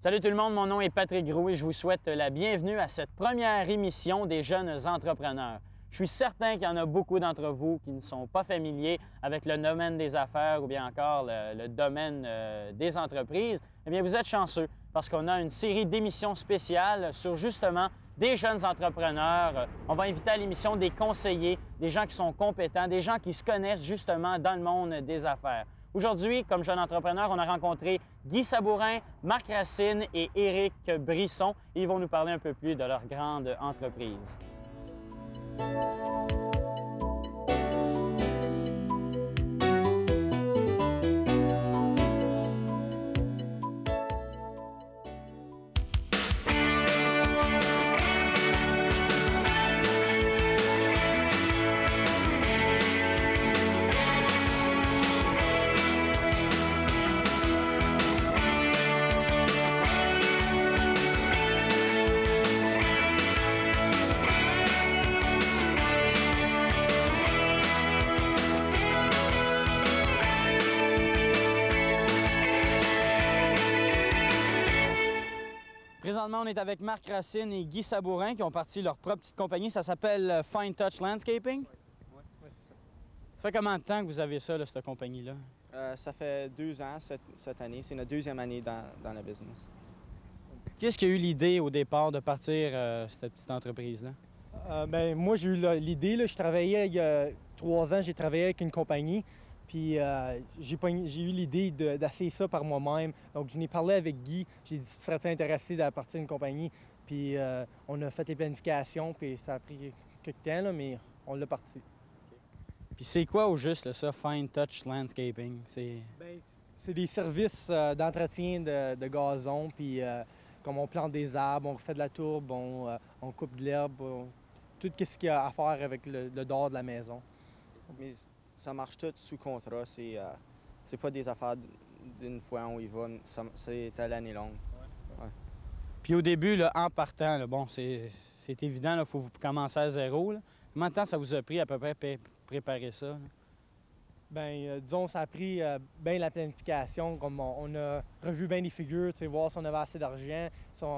Salut tout le monde, mon nom est Patrick Groux et je vous souhaite la bienvenue à cette première émission des jeunes entrepreneurs. Je suis certain qu'il y en a beaucoup d'entre vous qui ne sont pas familiers avec le domaine des affaires ou bien encore le domaine des entreprises. Eh bien, vous êtes chanceux parce qu'on a une série d'émissions spéciales sur justement des jeunes entrepreneurs. On va inviter à l'émission des conseillers, des gens qui sont compétents, des gens qui se connaissent justement dans le monde des affaires. Aujourd'hui, comme jeune entrepreneur, on a rencontré Guy Sabourin, Marc Racine et Éric Brisson. Ils vont nous parler un peu plus de leur grande entreprise. Présentement, on est avec Marc Racine et Guy Sabourin qui ont parti leur propre petite compagnie. Ça s'appelle Fine Touch Landscaping. Oui, c'est ça. Ça fait combien de temps que vous avez ça, cette compagnie-là? Ça fait 2 ans cette année. C'est notre deuxième année dans la business. Qu'est-ce qui a eu l'idée au départ de partir cette petite entreprise-là? Moi, j'ai eu l'idée. Je travaillais il y a 3 ans, j'ai travaillé avec une compagnie. Puis j'ai eu l'idée d'essayer ça par moi-même. Donc, je n'ai parlé avec Guy. J'ai dit, serais-tu intéressé de partir d'une compagnie? Puis on a fait les planifications, puis ça a pris quelques temps, là, mais on l'a parti. Puis c'est quoi au juste, là, ça, Fine Touch Landscaping? C'est des services d'entretien de gazon, puis comme on plante des arbres, on refait de la tourbe, on coupe de l'herbe, tout ce qu'il y a à faire avec le dehors de la maison. Mais ça marche tout sous contrat. C'est pas des affaires d'une fois on y va. C'est à l'année longue. Ouais. Puis au début, là, en partant, là, bon, c'est évident, il faut commencer à zéro. Là. Combien de temps ça vous a pris à peu près préparer ça? Disons, ça a pris bien la planification. Comme on a revu bien les figures, voir si on avait assez d'argent,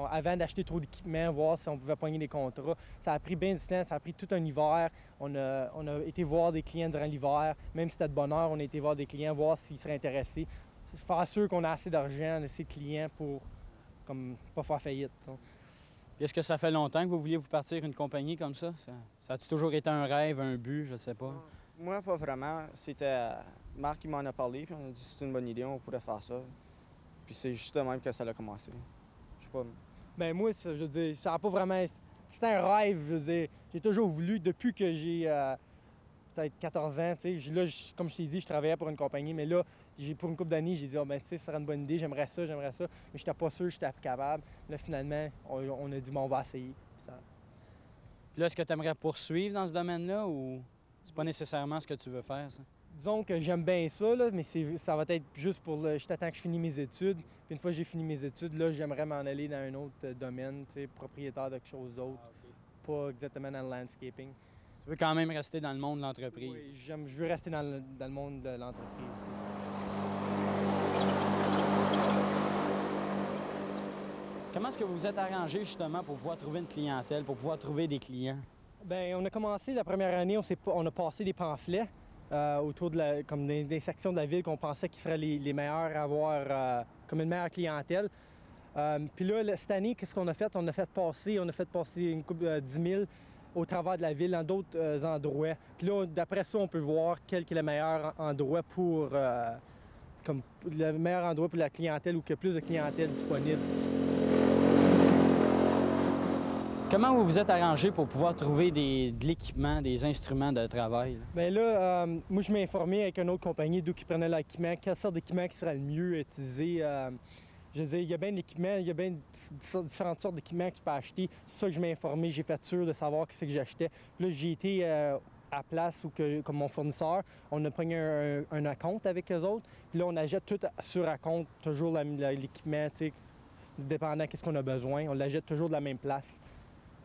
avant d'acheter trop d'équipement, voir si on pouvait pogner des contrats. Ça a pris bien du temps, ça a pris tout un hiver. On a été voir des clients durant l'hiver. Même si c'était de bonne heure, on a été voir des clients, voir s'ils seraient intéressés. Faire sûr qu'on a assez d'argent, assez de clients pour pas faire faillite. Est-ce que ça fait longtemps que vous vouliez vous partir une compagnie comme ça? Ça a-tu toujours été un rêve, un but, je ne sais pas? Moi, pas vraiment. C'était Marc qui m'en a parlé, puis on a dit c'est une bonne idée, on pourrait faire ça. Puis c'est juste de même que ça a commencé. Je sais pas. Moi, je veux dire, ça n'a pas vraiment... C'était un rêve, je veux dire. J'ai toujours voulu, depuis que j'ai peut-être 14 ans, là, comme je t'ai dit, je travaillais pour une compagnie, mais là, pour une couple d'années, j'ai dit, ça serait une bonne idée, j'aimerais ça, mais je n'étais pas sûr, j'étais capable. Là, finalement, on a dit, on va essayer. Puis là, est-ce que tu aimerais poursuivre dans ce domaine-là ou c'est pas nécessairement ce que tu veux faire, ça? Disons que j'aime bien ça, là, mais ça va être juste pour je t'attends que je finis mes études. Puis une fois que j'ai fini mes études, là, j'aimerais m'en aller dans un autre domaine, propriétaire de quelque chose d'autre. Ah, okay. Pas exactement dans le landscaping. Tu veux quand même rester dans le monde de l'entreprise? Oui, je veux rester dans le monde de l'entreprise. Comment est-ce que vous vous êtes arrangé justement pour pouvoir trouver une clientèle, pour pouvoir trouver des clients? On a commencé la première année, on a passé des pamphlets autour comme des sections de la ville qu'on pensait qui seraient les meilleurs à avoir comme une meilleure clientèle. Puis là, cette année, qu'est-ce qu'on a fait? On a fait passer une couple de 10 000 au travers de la ville dans d'autres endroits. Puis là, d'après ça, on peut voir quel est le meilleur endroit pour la clientèle ou qu'il y a plus de clientèle disponible. Comment vous vous êtes arrangé pour pouvoir trouver de l'équipement, des instruments de travail? Moi, je m'ai informé avec une autre compagnie d'où qui prenait l'équipement, quelle sorte d'équipement qui serait le mieux utilisé. Je veux dire, il y a bien d'équipements, il y a bien différentes sortes d'équipements que tu peux acheter. C'est pour ça que je m'ai informé, j'ai fait sûr de savoir ce que j'achetais. Puis là, j'ai été à place comme mon fournisseur, on a pris un acompte avec eux autres. Puis là, on achète tout sur acompte, toujours l'équipement, dépendant de ce qu'on a besoin. On l'achète toujours de la même place.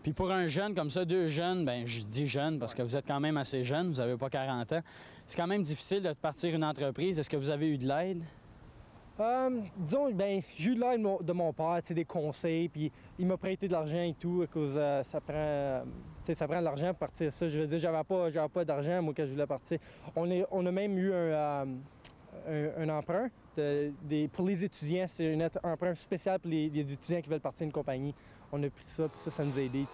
Puis pour un jeune comme ça, 2 jeunes, je dis jeune parce que vous êtes quand même assez jeune, vous n'avez pas 40 ans. C'est quand même difficile de partir une entreprise. Est-ce que vous avez eu de l'aide? Disons, ben, j'ai eu de l'aide de mon père, des conseils, puis il m'a prêté de l'argent et tout, à cause ça prend de l'argent pour partir ça. Je veux dire, j'avais pas d'argent, moi, quand je voulais partir. On a même eu un emprunt pour les étudiants. C'est un emprunt spécial pour les étudiants qui veulent partir d'une compagnie. On a pris ça, puis ça nous a aidés.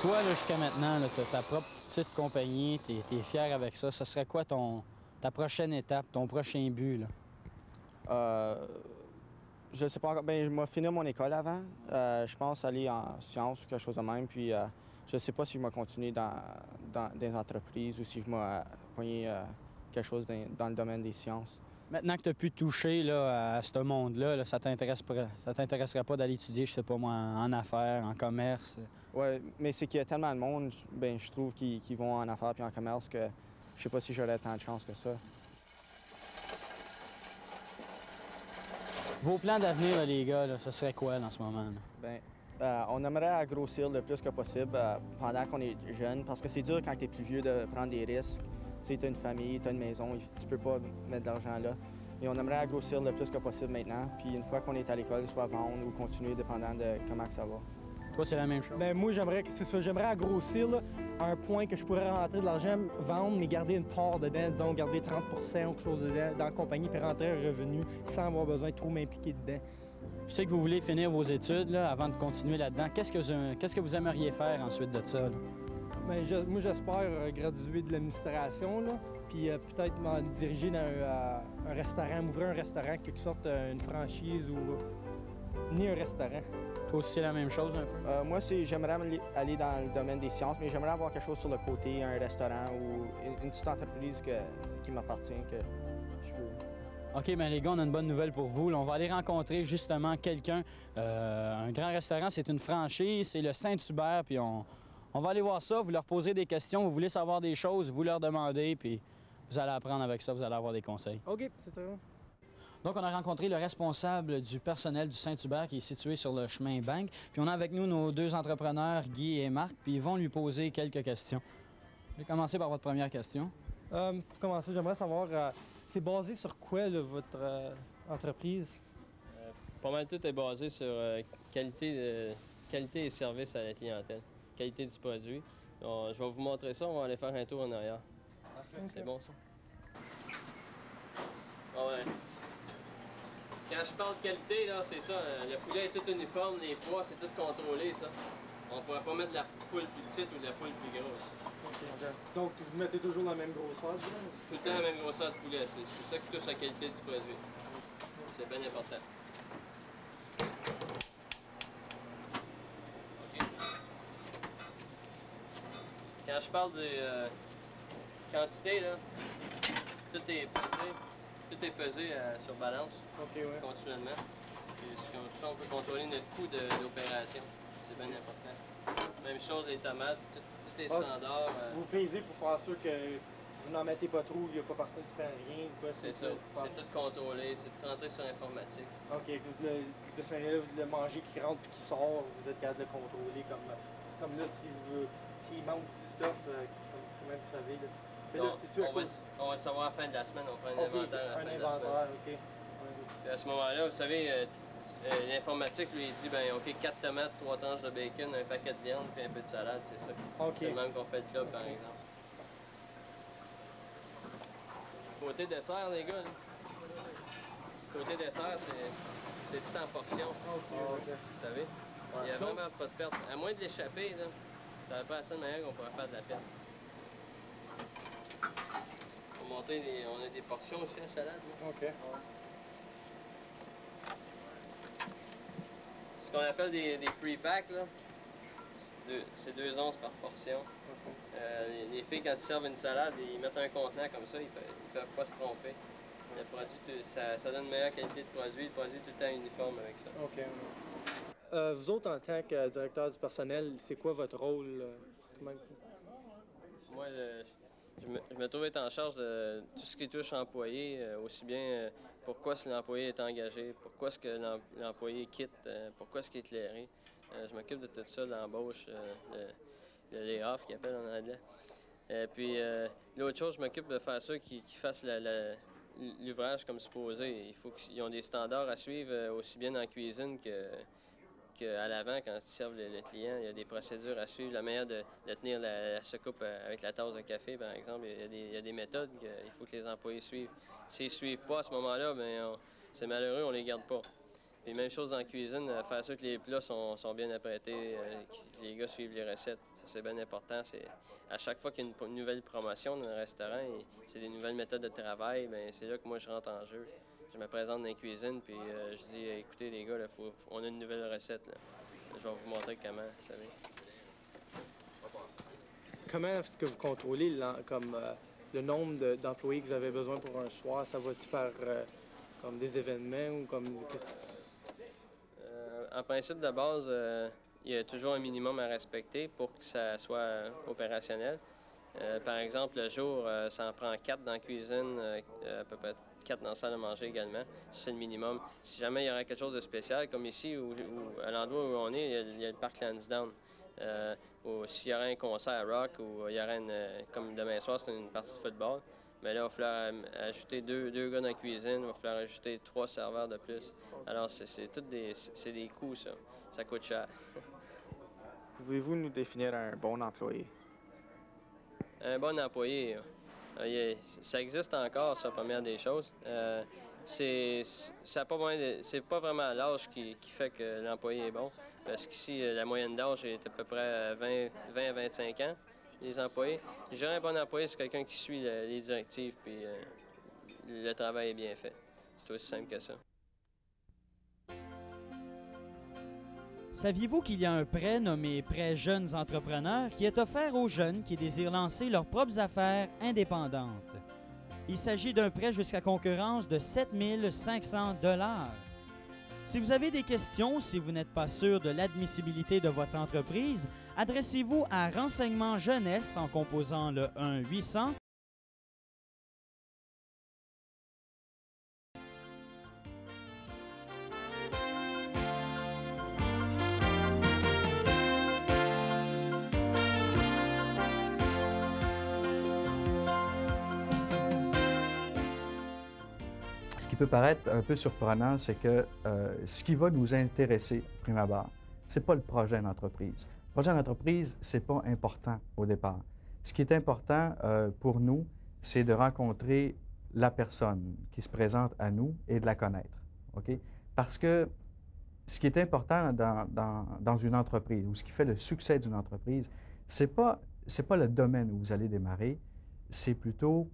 Toi, là, jusqu'à maintenant, tu as ta propre petite compagnie, tu es fier avec ça. Ce serait quoi ta prochaine étape, ton prochain but? Là? Je sais pas encore. Ben, je vais finir mon école avant. Je pense aller en sciences ou quelque chose de même. Puis je sais pas si je vais continuer dans des entreprises ou si je vais pogner quelque chose dans le domaine des sciences. Maintenant que tu as pu toucher là, à ce monde-là, là, ça t'intéresserait pas d'aller étudier, je sais pas moi, en affaires, en commerce? Oui, mais c'est qu'il y a tellement de monde, ben, je trouve, qui vont en affaires puis en commerce que je sais pas si j'aurais tant de chance que ça. Vos plans d'avenir, là, les gars, là, ce serait quoi là, en ce moment? Là? Bien, on aimerait grossir le plus que possible pendant qu'on est jeune, parce que c'est dur quand tu es plus vieux de prendre des risques. Tu as une famille, tu as une maison, tu peux pas mettre de l'argent là. Et on aimerait grossir le plus que possible maintenant, puis une fois qu'on est à l'école, soit vendre ou continuer, dépendant de comment que ça va. Toi, c'est la même chose? Bien, moi, j'aimerais grossir là, à un point que je pourrais rentrer de l'argent, vendre, mais garder une part dedans, disons, garder 30 ou quelque chose dedans dans la compagnie, puis rentrer un revenu sans avoir besoin de trop m'impliquer dedans. Je sais que vous voulez finir vos études là, avant de continuer là-dedans. Qu'est-ce que vous aimeriez faire ensuite de ça? Là? Bien, moi, j'espère graduer de l'administration, là, puis peut-être m'en diriger dans un restaurant, m'ouvrir un restaurant, quelque sorte, une franchise ou ni un restaurant. Toi aussi, c'est la même chose un peu? Moi, j'aimerais aller dans le domaine des sciences, mais j'aimerais avoir quelque chose sur le côté, un restaurant ou une petite entreprise qui m'appartient, que je peux... OK, bien les gars, on a une bonne nouvelle pour vous. Là, on va aller rencontrer justement quelqu'un. Un grand restaurant, c'est une franchise, c'est le Saint-Hubert, puis on va aller voir ça. Vous leur posez des questions, vous voulez savoir des choses, vous leur demandez, puis vous allez apprendre avec ça, vous allez avoir des conseils. OK, c'est très bien. Donc, on a rencontré le responsable du personnel du Saint-Hubert qui est situé sur le chemin Bank. Puis on a avec nous nos deux entrepreneurs, Guy et Marc, puis ils vont lui poser quelques questions. Je vais commencer par votre première question. Pour commencer, j'aimerais savoir, c'est basé sur quoi, là, votre entreprise? Pas mal tout est basé sur qualité et service à la clientèle, qualité du produit. Je vais vous montrer ça, on va aller faire un tour en arrière. Okay. C'est bon, ça? Ah ouais. Quand je parle de qualité, là, c'est ça. Le poulet est tout uniforme, les poids, c'est tout contrôlé, ça. On ne pourrait pas mettre de la poule plus petite ou de la poule plus grosse. Okay. Donc, vous mettez toujours la même grosseur? Tout le temps la même grosseur de poulet. C'est ça qui touche la qualité du produit. C'est bien important. OK. Quand je parle de quantité, là, tout est pesé sur balance, continuellement. Puis, comme ça, on peut contrôler notre coût d'opération. C'est bien important. Même chose, les tomates, tout est standard. Vous pesez pour faire sûr que vous n'en mettez pas trop, il n'y a pas personne qui prend rien. C'est ça. C'est tout contrôlé, c'est tout rentré sur informatique. OK. Puis de ce manière-là, le manger qui rentre et qui sort, vous êtes capable de le contrôler. Comme là, s'il manque du stuff, comme vous savez. Là. Donc, on va savoir à la fin de la semaine, on prend un inventaire à la fin de la semaine. OK. Puis à ce moment-là, vous savez, l'informatique lui il dit, ben OK, 4 tomates, 3 tranches de bacon, un paquet de viande, puis un peu de salade, c'est ça. Okay. C'est le même qu'on fait le club, par exemple. Côté dessert, les gars, là. Côté dessert, c'est tout en portion. Vous savez? Il n'y a vraiment pas de perte. À moins de l'échapper, là, ça va pas assez de manière qu'on pourrait faire de la perte. Pour monter, on a des portions aussi à salade. Là. OK. Ce qu'on appelle des pre-packs, là, c'est 2 onces par portion. Les filles, quand ils servent une salade, ils mettent un contenant comme ça, ils peuvent pas se tromper. Le produit, ça donne une meilleure qualité de produit. Le produit est tout le temps uniforme avec ça. OK. Vous autres, en tant que directeur du personnel, c'est quoi votre rôle? Moi, je me trouve être en charge de tout ce qui touche employé, aussi bien pourquoi est-ce que l'employé est engagé, pourquoi est-ce que l'employé quitte, pourquoi est-ce qu'il est éclairé. Je m'occupe de tout ça, l'embauche, le lay-off qu'ils appellent en anglais. Puis l'autre chose, je m'occupe de faire ça qui fassent l'ouvrage comme supposé. Il faut qu'ils ont des standards à suivre aussi bien dans la cuisine qu'à l'avant, quand ils servent le client. Il y a des procédures à suivre. La manière de tenir la soucoupe avec la tasse de café, par exemple, il y a des méthodes qu'il faut que les employés suivent. S'ils ne suivent pas à ce moment-là, bien, c'est malheureux, on ne les garde pas. Puis même chose dans la cuisine, faire sûr que les plats sont bien apprêtés, que les gars suivent les recettes. Ça, c'est bien important. À chaque fois qu'il y a une nouvelle promotion dans un restaurant, c'est des nouvelles méthodes de travail, bien, c'est là que moi, je rentre en jeu. Je me présente dans la cuisine, puis je dis, écoutez, les gars, là, on a une nouvelle recette. Là. Je vais vous montrer comment, vous savez. Comment est-ce que vous contrôlez le nombre d'employés que vous avez besoin pour un soir? Ça va-tu par comme des événements ou comme... En principe de base, il y a toujours un minimum à respecter pour que ça soit opérationnel. Par exemple, le jour, ça en prend 4 dans la cuisine, à peu près 4 dans la salle à manger également. C'est le minimum. Si jamais il y aurait quelque chose de spécial, comme ici, à l'endroit où on est, il y a le parc Lansdowne. S'il y aurait un concert à rock ou il y aurait comme demain soir, c'est une partie de football, mais là, il va falloir ajouter deux gars dans la cuisine, il va falloir ajouter 3 serveurs de plus. Alors, c'est des coûts, ça. Ça coûte cher. Pouvez-vous nous définir un bon employé? Un bon employé, ça existe encore, c'est la première des choses. C'est pas vraiment l'âge qui fait que l'employé est bon. Parce qu'ici, la moyenne d'âge est à peu près 20 à 25 ans, les employés. Je dirais un bon employé, c'est quelqu'un qui suit les directives, puis le travail est bien fait. C'est aussi simple que ça. Saviez-vous qu'il y a un prêt nommé Prêt Jeunes Entrepreneurs qui est offert aux jeunes qui désirent lancer leurs propres affaires indépendantes? Il s'agit d'un prêt jusqu'à concurrence de 7 500 $. Si vous avez des questions, si vous n'êtes pas sûr de l'admissibilité de votre entreprise, adressez-vous à Renseignement Jeunesse en composant le 1-800. Ce qui peut paraître un peu surprenant, c'est que ce qui va nous intéresser, prime abord, ce n'est pas le projet d'entreprise. Le projet d'entreprise, ce n'est pas important au départ. Ce qui est important pour nous, c'est de rencontrer la personne qui se présente à nous et de la connaître. Okay? Parce que ce qui est important dans une entreprise, ou ce qui fait le succès d'une entreprise, ce n'est pas le domaine où vous allez démarrer, c'est plutôt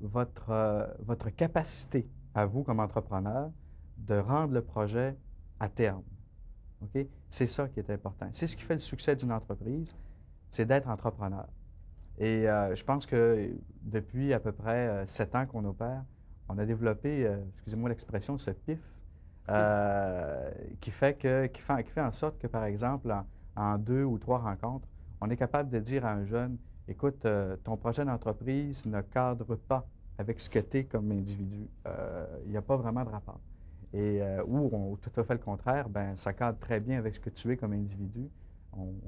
votre capacité à vous, comme entrepreneur, de rendre le projet à terme. Okay? C'est ça qui est important. C'est ce qui fait le succès d'une entreprise, c'est d'être entrepreneur. Et je pense que depuis à peu près 7 ans qu'on opère, on a développé, excusez-moi l'expression, ce PIF, qui fait en sorte que, par exemple, en 2 ou 3 rencontres, on est capable de dire à un jeune, écoute, ton projet d'entreprise ne cadre pas avec ce que tu es comme individu. Il n'y a pas vraiment de rapport. Et tout à fait le contraire, bien, ça cadre très bien avec ce que tu es comme individu.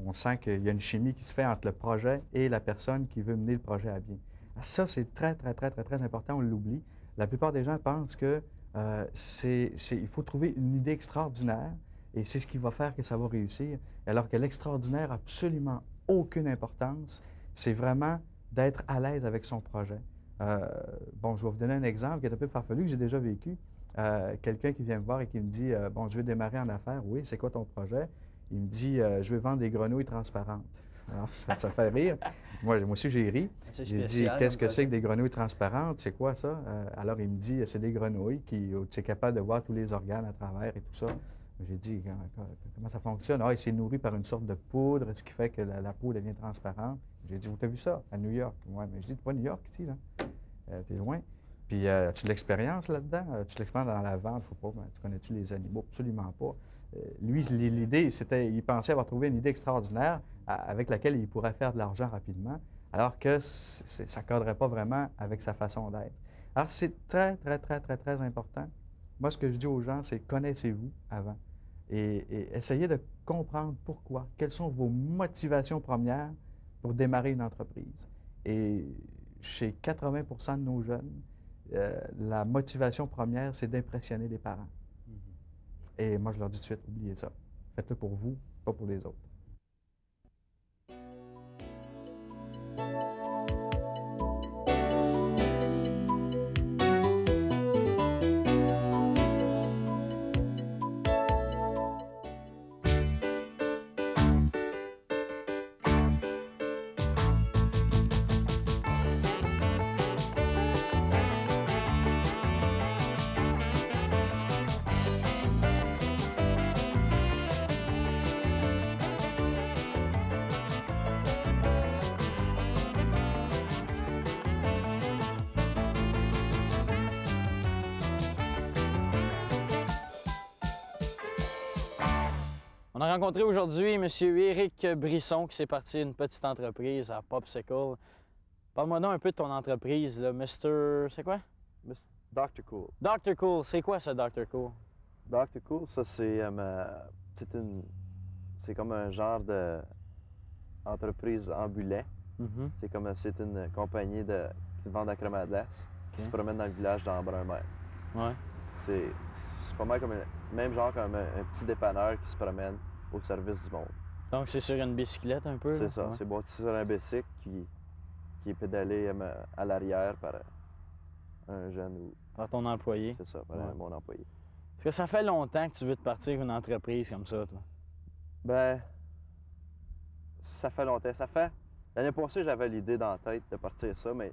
On sent qu'il y a une chimie qui se fait entre le projet et la personne qui veut mener le projet à bien. Ça, c'est très, très, très, très, très important, on l'oublie. La plupart des gens pensent que il faut trouver une idée extraordinaire et c'est ce qui va faire que ça va réussir, alors que l'extraordinaire n'a absolument aucune importance. C'est vraiment d'être à l'aise avec son projet. Bon, je vais vous donner un exemple qui est un peu farfelu, que j'ai déjà vécu. Quelqu'un qui vient me voir et qui me dit « Bon, je veux démarrer en affaires. Oui, c'est quoi ton projet? » Il me dit « Je veux vendre des grenouilles transparentes. » Alors, ça fait rire. Moi aussi, j'ai ri. J'ai dit « Qu'est-ce que c'est que des grenouilles transparentes? C'est quoi ça? » Alors, il me dit « C'est des grenouilles qui tu es capable de voir tous les organes à travers et tout ça. » J'ai dit « Comment ça fonctionne? » Ah, il s'est nourri par une sorte de poudre, ce qui fait que la peau devient transparente. J'ai dit, tu as vu ça à New York? Oui, mais je dis, pas New York ici, là. T'es loin. Puis, as-tu de l'expérience là-dedans? As-tu de l'expérience dans la vente? Je ne sais pas, tu connais-tu les animaux? Absolument pas. Lui, l'idée, il pensait avoir trouvé une idée extraordinaire avec laquelle il pourrait faire de l'argent rapidement, alors que ça ne cadrerait pas vraiment avec sa façon d'être. Alors, c'est très, très, très, très, très important. Moi, ce que je dis aux gens, c'est connaissez-vous avant et essayez de comprendre pourquoi, quelles sont vos motivations premières pour démarrer une entreprise. Et chez 80 de nos jeunes, la motivation première, c'est d'impressionner les parents. Et moi, je leur dis tout de suite, oubliez ça. Faites-le pour vous, pas pour les autres. On a rencontré aujourd'hui M. Éric Brisson qui s'est parti d'une petite entreprise à Popsicle. Parle-moi donc un peu de ton entreprise, là. Mr. C'est quoi? Dr. Cool. Dr. Cool. C'est quoi ça, Dr. Cool? Dr. Cool, ça c'est comme un genre d'entreprise ambulant. C'est une compagnie qui vend de la crème à glace qui se promène dans le village d'Embrun-Mer. Ouais. C'est pas mal comme même genre comme un petit dépanneur qui se promène au service du monde. Donc c'est sur une bicyclette un peu? C'est ça, ouais. c'est bâti sur un bicycle qui est pédalé à l'arrière par un jeune ou... Par ton employé? C'est ça, par mon employé. Est-ce que ça fait longtemps que tu veux te partir une entreprise comme ça, toi? Ben, ça fait longtemps. L'année passée, j'avais l'idée dans la tête de partir ça, mais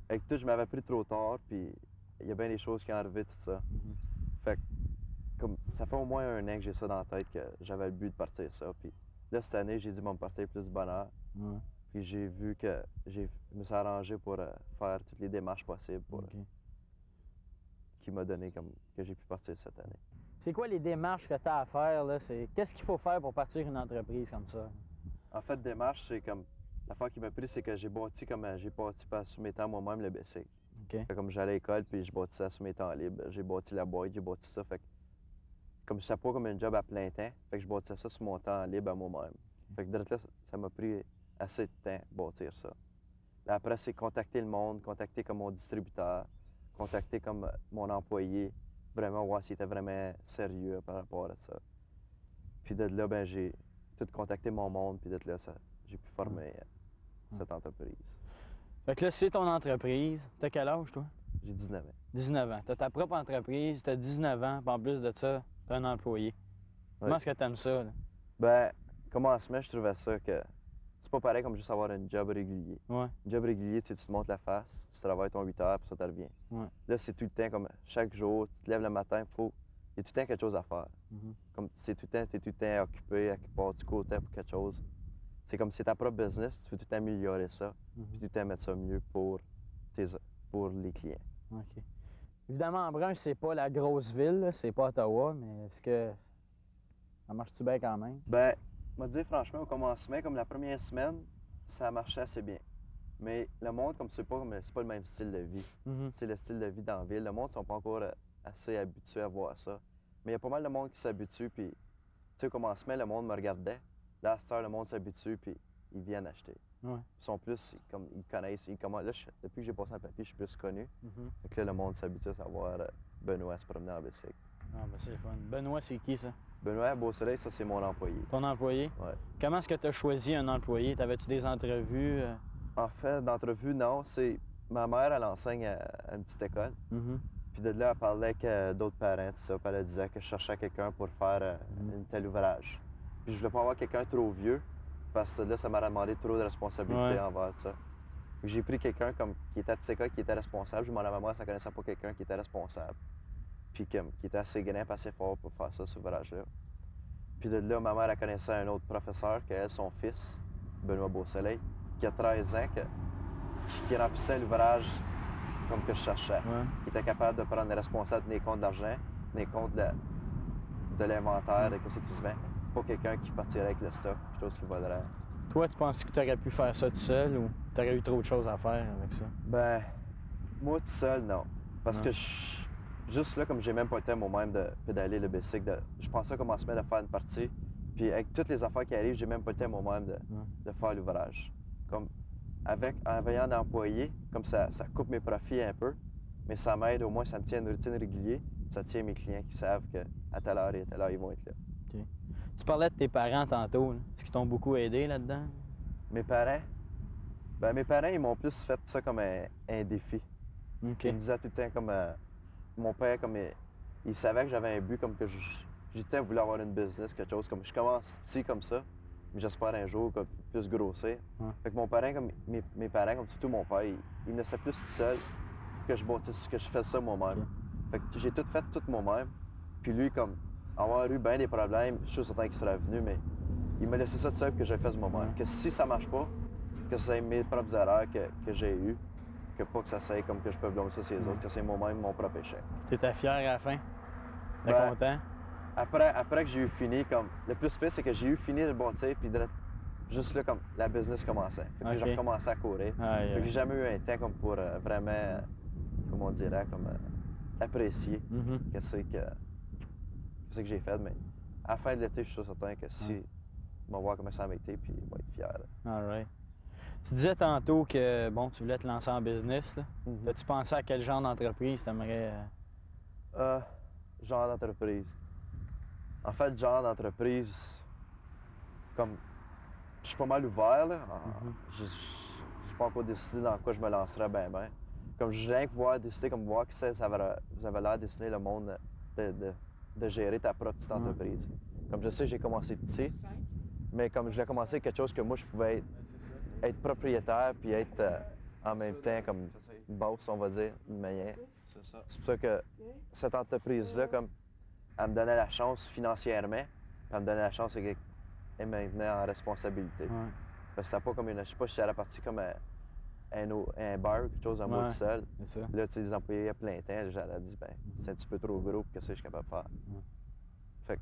avec tout, je m'avais pris trop tard, puis il y a bien des choses qui ont arrivé, tout ça. Fait que, comme, ça fait au moins un an que j'ai ça dans la tête, que j'avais le but de partir ça. Puis là, cette année, j'ai dit, bon, me partir plus du bonheur. Puis j'ai vu que je me suis arrangé pour faire toutes les démarches possibles pour, qui m'a donné comme que j'ai pu partir cette année. C'est quoi les démarches que tu as à faire, là? Qu'est-ce qu'il faut faire pour partir une entreprise comme ça? En fait, démarche, c'est comme... L'affaire qui m'a pris, c'est que j'ai bâti sous mes temps moi-même le bicycle. Fait comme j'allais à l'école, puis je bâtissais sous mes temps libres. J'ai bâti la boîte, j'ai bâti ça. Fait que, comme c'était pas comme un job à plein temps, fait que je bâtissais ça sur mon temps libre à moi-même. Fait que là, ça m'a pris assez de temps bâtir ça. Là, après, c'est contacter le monde, contacter comme mon distributeur, contacter comme mon employé, vraiment voir s'il était vraiment sérieux par rapport à ça. Puis de là, ben j'ai tout contacté mon monde, puis de là, j'ai pu former cette entreprise. Fait que là, c'est ton entreprise. T'as quel âge, toi? J'ai 19 ans. 19 ans. T'as ta propre entreprise, t'as 19 ans, puis en plus de ça, t'as un employé. Comment est-ce que t'aimes ça, là? Ben, commencement, je trouvais ça que c'est pas pareil comme juste avoir un job régulier. Ouais. Un job régulier, tu te montes la face, tu travailles ton 8 heures, puis ça te revient. Ouais. Là, c'est tout le temps comme chaque jour, tu te lèves le matin, il y a tout le temps quelque chose à faire. Comme c'est tout le temps, tu es tout le temps occupé, à quelque part, tu cours tout le temps pour quelque chose. C'est comme si c'est ta propre business, tu veux tout le temps améliorer ça, puis tout le temps mettre ça mieux pour les clients. OK. Évidemment, Embrun, c'est pas la grosse ville, c'est pas Ottawa, mais est-ce que ça marche-tu bien quand même? Ben, je vais te dire franchement, au commencement, comme la première semaine, ça marchait assez bien. Mais le monde, comme c'est pas le même style de vie. C'est le style de vie dans la ville. Le monde ne sont pas encore assez habitués à voir ça. Mais il y a pas mal de monde qui s'habitue, puis tu sais, au commencement, le monde me regardait. Là, à cette heure, le monde s'habitue, puis ils viennent acheter. Ouais. Ils sont plus, comme, ils connaissent, là, depuis que j'ai passé un papier, je suis plus connu. Fait que là, le monde s'habitue à savoir Benoît se promener en bicycle. Ah, ben c'est fun. Benoît, c'est qui, ça? Benoît Beausoleil, ça, c'est mon employé. Ton employé? Ouais. Comment est-ce que tu as choisi un employé? T'avais-tu des entrevues? En fait, d'entrevue, non. C'est ma mère, elle enseigne à une petite école. Puis de là, elle parlait avec d'autres parents, tout ça. Puis elle disait que je cherchais quelqu'un pour faire un tel ouvrage. Puis je voulais pas avoir quelqu'un trop vieux, parce que là, ça m'a demandé trop de responsabilités envers ça. J'ai pris quelqu'un qui était à petite école, qui était responsable. Je demandais à ma mère si elle connaissait pas quelqu'un qui était responsable. Puis qui était assez grand, assez fort pour faire ça, cet ouvrage-là. Puis de là, ma mère, elle connaissait un autre professeur, son fils, Benoît Beausoleil, qui a 13 ans, qui remplissait l'ouvrage comme que je cherchais. Qui était capable de prendre les responsables des comptes d'argent, des comptes de l'inventaire, de ce qui se vend. Pas quelqu'un qui partirait avec le stock, chose qui voudrait. Toi, tu penses que tu aurais pu faire ça tout seul ou tu aurais eu trop de choses à faire avec ça? Ben, moi tout seul, non. Parce que juste là, comme j'ai même pas le temps moi-même de pédaler le bicycle, je pensais commencer à faire une partie. Puis avec toutes les affaires qui arrivent, j'ai même pas le temps moi-même de faire l'ouvrage. Comme en ayant un employé, comme ça coupe mes profits un peu, mais ça m'aide, au moins ça me tient une routine régulière, ça tient mes clients qui savent qu'à telle heure et à telle heure, ils vont être là. OK. Tu parlais de tes parents tantôt, là. Est-ce qu'ils t'ont beaucoup aidé là-dedans? Mes parents, ils m'ont plus fait ça comme un défi. OK. Ils me disaient tout le temps comme... mon père, comme il savait que j'avais un but, comme que j'ai tout le temps voulu avoir une business, quelque chose, comme je commence petit comme ça, mais j'espère un jour comme, plus grossir. Ouais. Fait que mon parent, comme mes parents, comme surtout mon père, il me laissait plus tout seul que je bâtisse, que je fasse ça moi-même. OK. Fait que j'ai tout fait tout moi-même. Puis lui, comme avoir eu bien des problèmes, je suis sûr certain qu'il serait venu, mais il m'a laissé ça tout seul que j'ai fait moi-même. Ouais. Que si ça marche pas, que c'est mes propres erreurs que j'ai eues, que pas que ça soit comme que je peux blâmer ça sur les autres, que c'est moi-même mon propre échec. T'étais fier à la fin? T'es Ben, content? Après que j'ai eu fini, comme le plus pire, c'est que j'ai eu fini de bâtir, puis juste là, comme la business commençait. Fait que OK. j'ai recommencé à courir. Aïe, Fait que aïe. j'ai jamais eu un temps comme pour vraiment, comment on dirait, comme apprécier Mhm. qu'est-ce que j'ai fait. Mais à la fin de l'été, je suis sûr certain que si Ouais. ils vont voir comment ça m'a été, puis ils vont être fiers. All right. Tu disais tantôt que, bon, tu voulais te lancer en business, là. Mhm. As-tu pensé à quel genre d'entreprise t'aimerais... Genre d'entreprise. En fait, genre d'entreprise, comme je suis pas mal ouvert, là. Mhm. Je n'ai pas encore décidé dans quoi je me lancerais bien. Comme je viens de décider, comme voir que ça avait l'air de dessiner le monde de gérer ta propre petite entreprise. Comme je sais, j'ai commencé petit, mais comme je voulais commencer quelque chose que moi, je pouvais être propriétaire puis être en même temps comme boss, on va dire, d'une manière. C'est pour ça que cette entreprise-là, comme, elle me donnait la chance financièrement, puis elle me donnait la chance et maintenant en responsabilité. Ouais. Parce que c'est pas comme une... Je sais pas si j'allais partir comme un bar ou quelque chose à moi Ouais. tout seul. C'est ça. Là, tu sais, des employés à plein temps, j'aurais dit, ben, c'est un petit peu trop gros pour que ça, je suis capable de faire. Ouais. Fait que,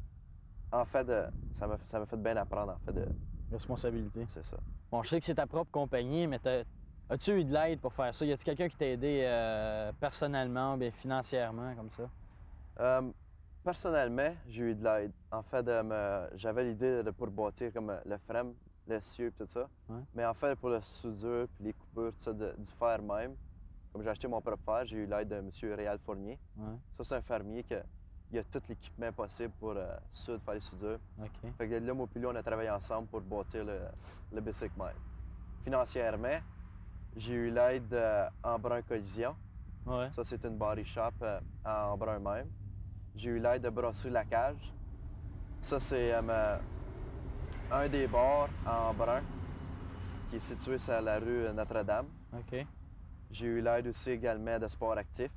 en fait, ça m'a fait bien apprendre, en fait, Responsabilité. c'est ça. Bon, je sais que c'est ta propre compagnie, mais as-tu eu de l'aide pour faire ça? Y a-t-il quelqu'un qui t'a aidé personnellement, bien financièrement, comme ça? Personnellement, j'ai eu de l'aide. En fait, j'avais l'idée pour bâtir comme le frame, l'essieu et tout ça. Ouais. Mais en fait, pour le soudure puis les coupures, tout ça, du fer même, comme j'ai acheté mon propre fer, j'ai eu l'aide de M. Réal Fournier. Ouais. Ça, c'est un fermier qui a tout l'équipement possible pour faire les soudures. OK. Fait que là, moi puis lui, on a travaillé ensemble pour bâtir le bicycle même. Financièrement, j'ai eu l'aide d'Embrun Collision. Ouais. Ça, c'est une body shop à Embrun même. J'ai eu l'aide de Brasserie La Cage. Ça, c'est un des bars à Embrun qui est situé sur la rue Notre-Dame. OK. J'ai eu l'aide aussi également de Sport Actif.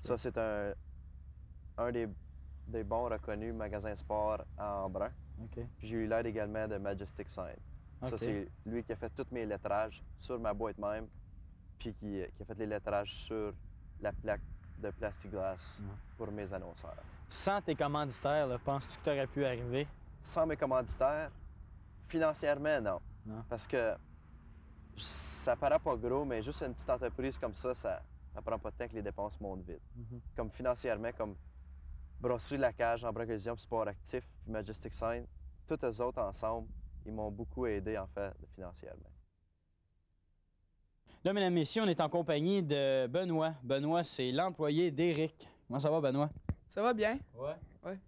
Ça, c'est un des bons reconnus magasins sport à Embrun. OK. Puis j'ai eu l'aide également de Majestic Sign. Ça, OK. c'est lui qui a fait tous mes lettrages sur ma boîte même, puis qui a fait les lettrages sur la plaque de plexiglas pour mes annonceurs. Sans tes commanditaires, là, penses-tu que tu aurais pu arriver? Sans mes commanditaires, financièrement, non. Non. Parce que ça paraît pas gros, mais juste une petite entreprise comme ça prend pas de temps que les dépenses montent vite. Mhm. Comme financièrement, comme Brasserie La Cage, Embrun Collision, Sport Actif, puis Majestic Sign, tous eux autres ensemble, ils m'ont beaucoup aidé, en fait, financièrement. Là, mesdames, messieurs, on est en compagnie de Benoît. Benoît, c'est l'employé d'Éric. Comment ça va, Benoît? Ça va bien? Ouais. Ouais.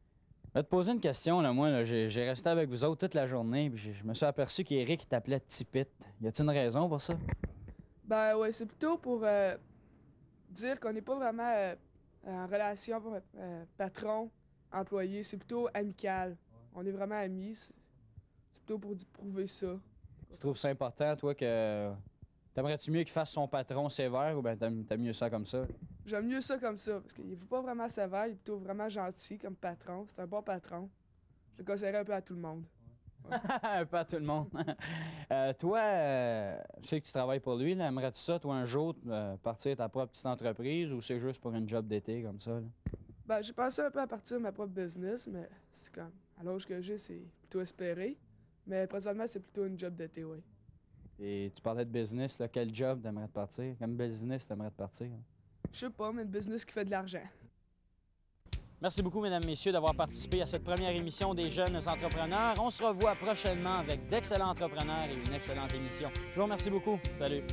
Je vais te poser une question. Là. Moi, là, j'ai resté avec vous autres toute la journée, puis je me suis aperçu qu'Éric t'appelait Tipit. Y a-t-il une raison pour ça? Ben ouais, c'est plutôt pour dire qu'on n'est pas vraiment en relation patron-employé. C'est plutôt amical. On est vraiment amis. C'est plutôt pour prouver ça. Tu trouves ça important, toi, que... T'aimerais-tu mieux qu'il fasse son patron sévère ou bien t'aimes mieux ça comme ça? J'aime mieux ça comme ça, parce qu'il n'est pas vraiment sévère, il est plutôt vraiment gentil comme patron. C'est un bon patron. Je le conseillerais un peu à tout le monde. Un peu à tout le monde. Toi, je sais que tu travailles pour lui. Là. Aimerais-tu ça, toi, un jour, partir ta propre petite entreprise ou c'est juste pour une job d'été comme ça? Là? Ben, j'ai pensé un peu à partir de ma propre business, mais c'est comme, à l'âge que j'ai, c'est plutôt espéré. Mais présentement, c'est plutôt une job d'été, oui. Et tu parlais de business, là. Quel job t'aimerais te partir? Quel business t'aimerais te partir? Là? Je sais pas, mais une business qui fait de l'argent. Merci beaucoup, mesdames, messieurs, d'avoir participé à cette première émission des Jeunes Entrepreneurs. On se revoit prochainement avec d'excellents entrepreneurs et une excellente émission. Je vous remercie beaucoup. Salut!